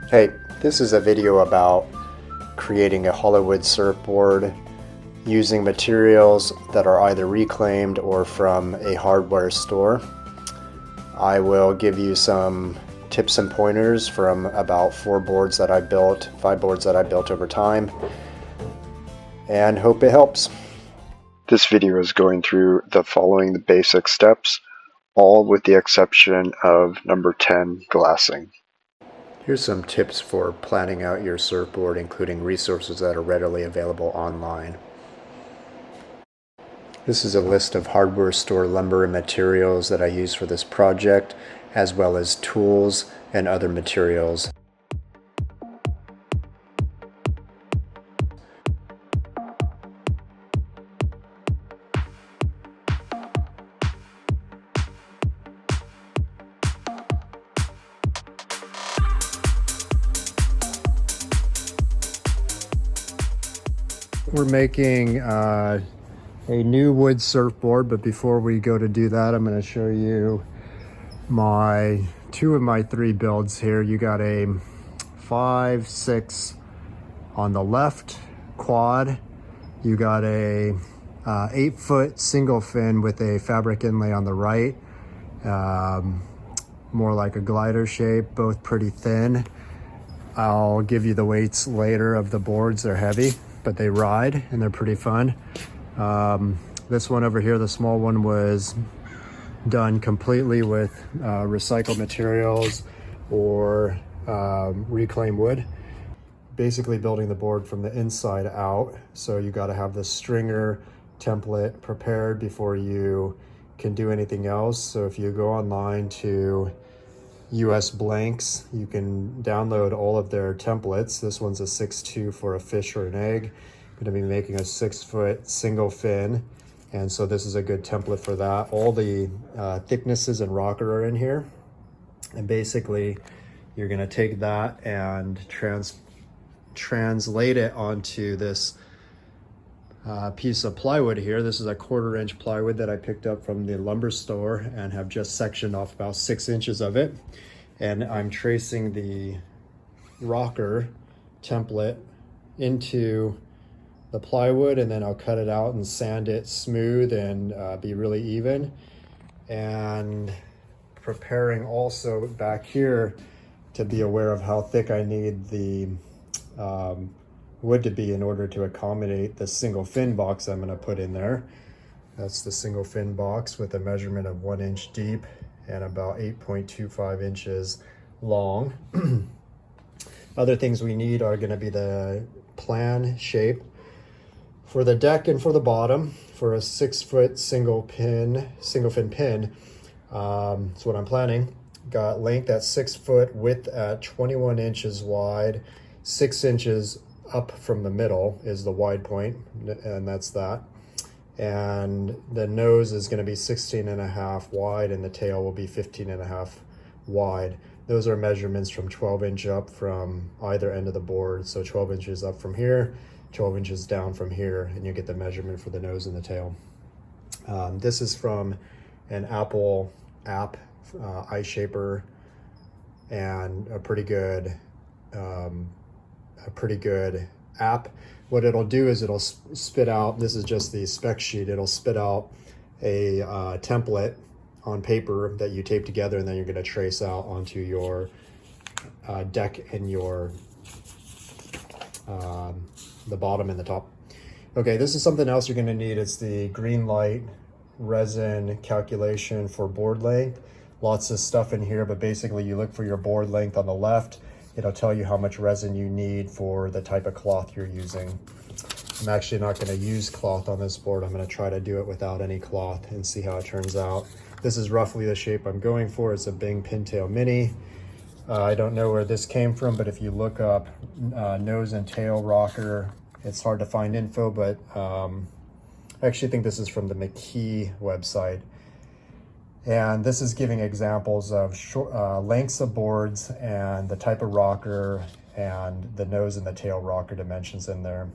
Hey, this is a video about creating a hollow wood surfboard using materials that are either reclaimed or from a hardware store. I will give you some tips and pointers from about 5 boards that I built over time, and hope it helps. This video is going through the following basic steps, all with the exception of number 10, glassing. Here's some tips for planning out your surfboard, including resources that are readily available online. This is a list of hardware store lumber and materials that I use for this project, as well as tools and other materials. We're making a new wood surfboard, but before we go to do that, I'm going to show you two of my 3 builds here. You got a 5/6 on the left quad. You got a 8-foot single fin with a fabric inlay on the right, more like a glider shape, both pretty thin. I'll give you the weights later of the boards. They're heavy, but they ride and they're pretty fun. This one over here, the small one, was done completely with recycled materials or reclaimed wood. Basically building the board from the inside out. So you got to have the stringer template prepared before you can do anything else. So if you go online to US Blanks, you can download all of their templates. This one's a 6'2" for a fish or an egg. I'm going to be making a 6-foot single fin, and so this is a good template for that. All the thicknesses and rocker are in here, and basically you're going to take that and translate it onto this piece of plywood here. This is a 1/4 inch plywood that I picked up from the lumber store and have just sectioned off about 6 inches of it. And I'm tracing the rocker template into the plywood, and then I'll cut it out and sand it smooth and be really even. And preparing also back here to be aware of how thick I need the wood to be in order to accommodate the single fin box I'm going to put in there. That's the single fin box with a measurement of 1 inch deep and about 8.25 inches long. Other things we need are going to be the plan shape for the deck and for the bottom for a 6-foot single fin pin. That's what I'm planning. Got length at 6 foot, width at 21 inches wide, 6 inches up from the middle is the wide point, and that's that. And the nose is going to be 16.5 wide, and the tail will be 15.5 wide. Those are measurements from 12 inch up from either end of the board. So 12 inches up from here, 12 inches down from here, and you get the measurement for the nose and the tail. This is from an Apple app, Eye Shaper, and a pretty good app. What it'll do is it'll spit out, this is just the spec sheet, it'll spit out a template on paper that you tape together, and then you're going to trace out onto your deck and your the bottom and the top. Okay, this is something else you're going to need. It's the green light resin calculation for board length. Lots of stuff in here, but basically you look for your board length on the left. It'll tell you how much resin you need for the type of cloth you're using. I'm actually not going to use cloth on this board. I'm going to try to do it without any cloth and see how it turns out. This is roughly the shape I'm going for. It's a Bing Pintail Mini. I don't know where this came from, but if you look up nose and tail rocker, it's hard to find info, but I actually think this is from the McKee website. And this is giving examples of lengths of boards and the type of rocker and the nose and the tail rocker dimensions in there.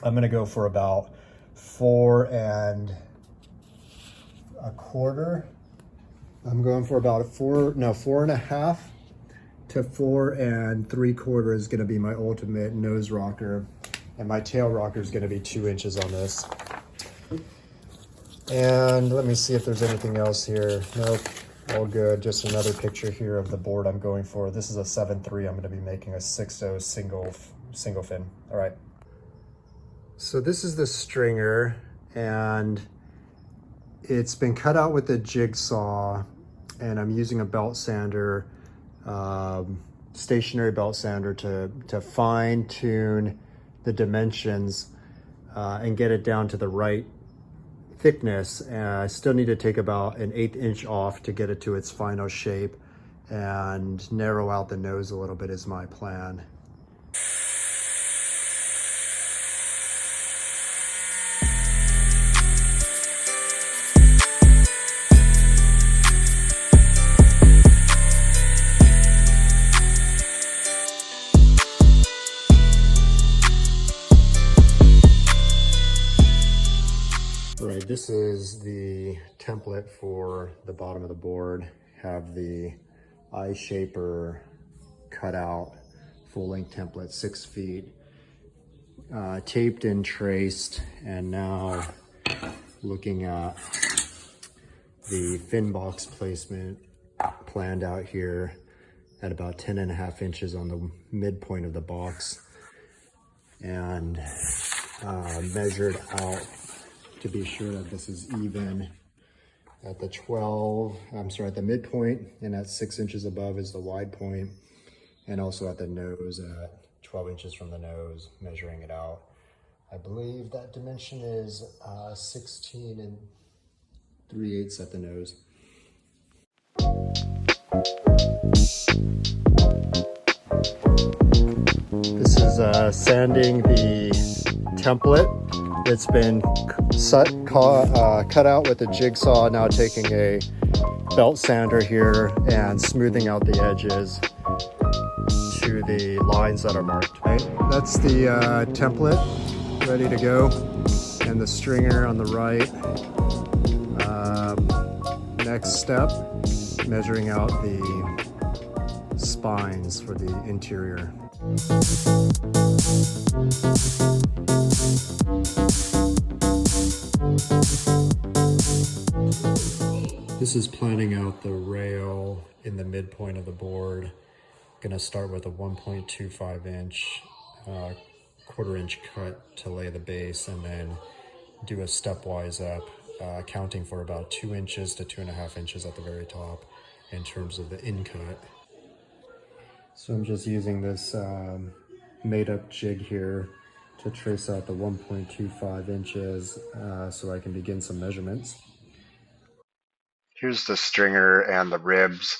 I'm going to go for about 4 1/4. I'm going for about 4.5 to 4 3/4 is going to be my ultimate nose rocker, and my tail rocker is going to be 2 inches on this. And let me see if there's anything else here. Nope, all good. Just another picture here of the board I'm going for. This is a 7.3. I'm going to be making a 6.0 single fin. All right. So this is the stringer, and it's been cut out with a jigsaw, and I'm using a belt sander, stationary belt sander to fine tune the dimensions and get it down to the right thickness. I still need to take about an 1/8 inch off to get it to its final shape and narrow out the nose a little bit is my plan. Right, this is the template for the bottom of the board. Have the eye shaper cut out, full length template, 6 feet, taped and traced, and now looking at the fin box placement planned out here at about 10.5 inches on the midpoint of the box, and measured out to be sure that this is even at the at the midpoint, and at 6 inches above is the wide point, and also at the nose at 12 inches from the nose, measuring it out. I believe that dimension is 16 3/8 at the nose. This is sanding the template. It's been cut out with a jigsaw, now taking a belt sander here and smoothing out the edges to the lines that are marked. Right? That's the template ready to go, and the stringer on the right. Next step, measuring out the spines for the interior. This is planning out the rail in the midpoint of the board. Gonna start with a 1.25 inch, 1/4 inch cut to lay the base, and then do a stepwise up, counting for about 2 inches to 2.5 inches at the very top in terms of the in cut. So I'm just using this made up jig here to trace out the 1.25 inches so I can begin some measurements. Here's the stringer and the ribs.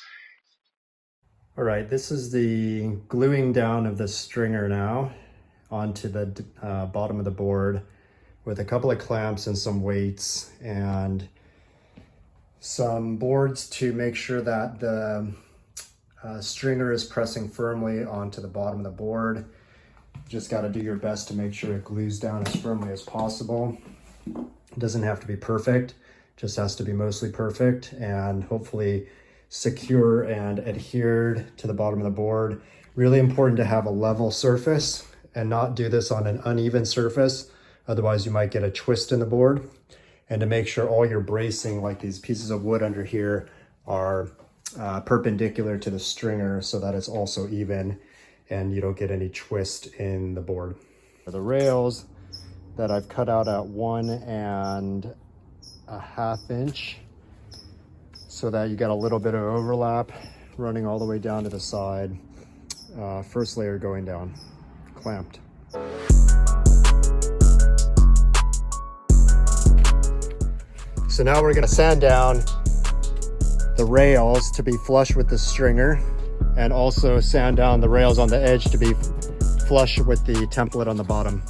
All right, this is the gluing down of the stringer now onto the bottom of the board with a couple of clamps and some weights and some boards to make sure that the stringer is pressing firmly onto the bottom of the board. Just got to do your best to make sure it glues down as firmly as possible. It doesn't have to be perfect, just has to be mostly perfect and hopefully secure and adhered to the bottom of the board. Really important to have a level surface and not do this on an uneven surface. Otherwise you might get a twist in the board. And to make sure all your bracing, like these pieces of wood under here, are perpendicular to the stringer so that it's also even and you don't get any twist in the board. The rails that I've cut out at 1.5 inch so that you got a little bit of overlap running all the way down to the side. First layer going down, clamped. So now we're gonna sand down the rails to be flush with the stringer, and also sand down the rails on the edge to be flush with the template on the bottom.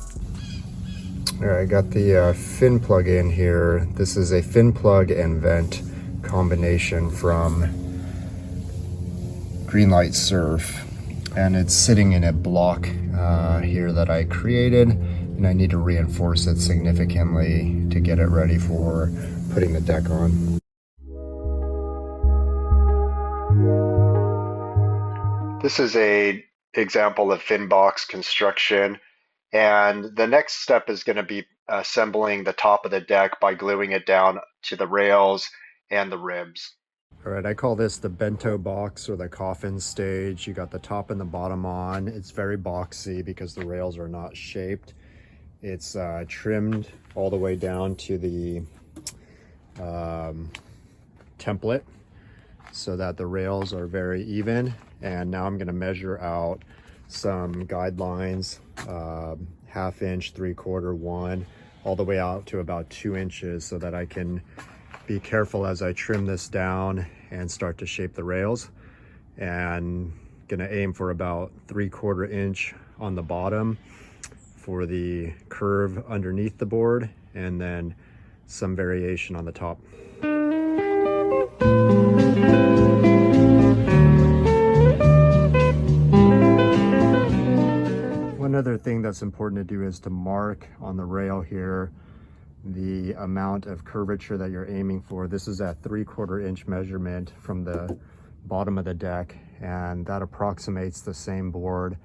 All right, I got the fin plug in here. This is a fin plug and vent combination from Greenlight Surf, and it's sitting in a block here that I created, and I need to reinforce it significantly to get it ready for putting the deck on. This is a example of fin box construction, and the next step is going to be assembling the top of the deck by gluing it down to the rails and the ribs. All right, I call this the bento box or the coffin stage. You got the top and the bottom on. It's very boxy because the rails are not shaped. It's trimmed all the way down to the template so that the rails are very even. And now I'm going to measure out some guidelines, 1/2 inch, 3/4, 1, all the way out to about 2 inches so that I can be careful as I trim this down and start to shape the rails. And gonna aim for about 3/4 inch on the bottom for the curve underneath the board, and then some variation on the top. One other thing that's important to do is to mark on the rail here the amount of curvature that you're aiming for. This is at 3/4 inch measurement from the bottom of the deck, and that approximates the same board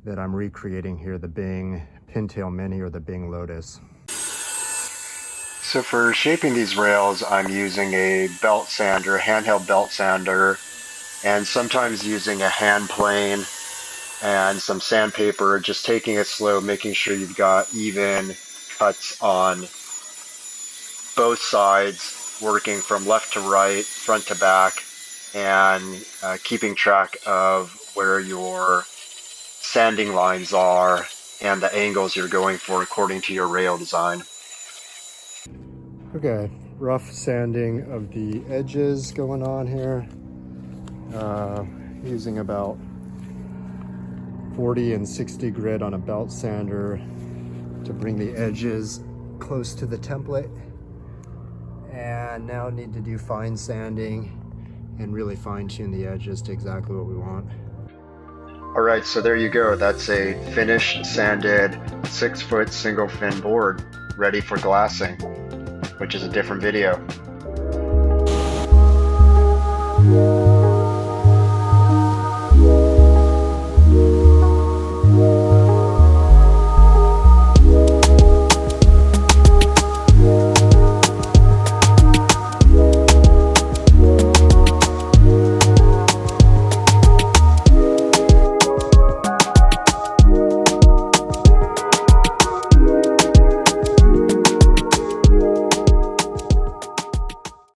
that I'm recreating here, the Bing Pintail Mini or the Bing Lotus. So for shaping these rails, I'm using a belt sander, handheld belt sander, and sometimes using a hand plane and some sandpaper, just taking it slow, making sure you've got even cuts on both sides, working from left to right, front to back, and keeping track of where your sanding lines are and the angles you're going for according to your rail design. Okay, rough sanding of the edges going on here. Using about 40 and 60 grit on a belt sander to bring the edges close to the template. And now need to do fine sanding and really fine tune the edges to exactly what we want. All right, so there you go. That's a finished sanded 6-foot single fin board ready for glassing, which is a different video.